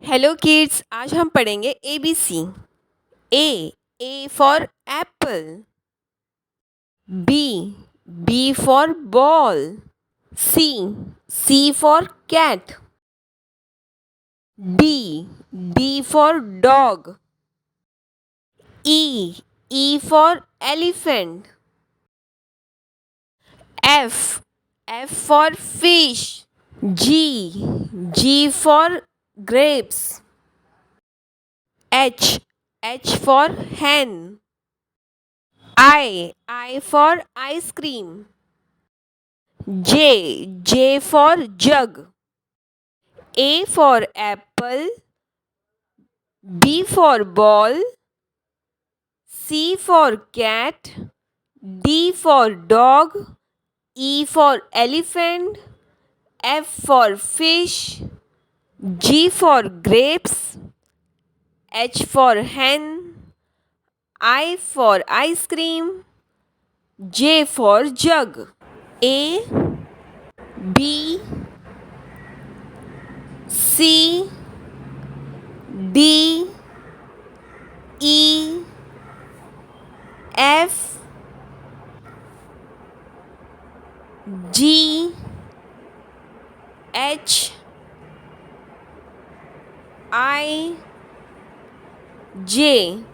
Hello kids, आज हम पढ़ेंगे ABC। A for apple. B for ball. C for cat. D for dog. E for elephant. F for fish. G for grapes. H for hen. I for ice cream. J for jug. A for apple. B for ball. C for cat. D for dog. E for elephant. F for fish. G for grapes. H for hen. I for ice cream. J for jug. A, B, C, D, E, F, G, H, I, J.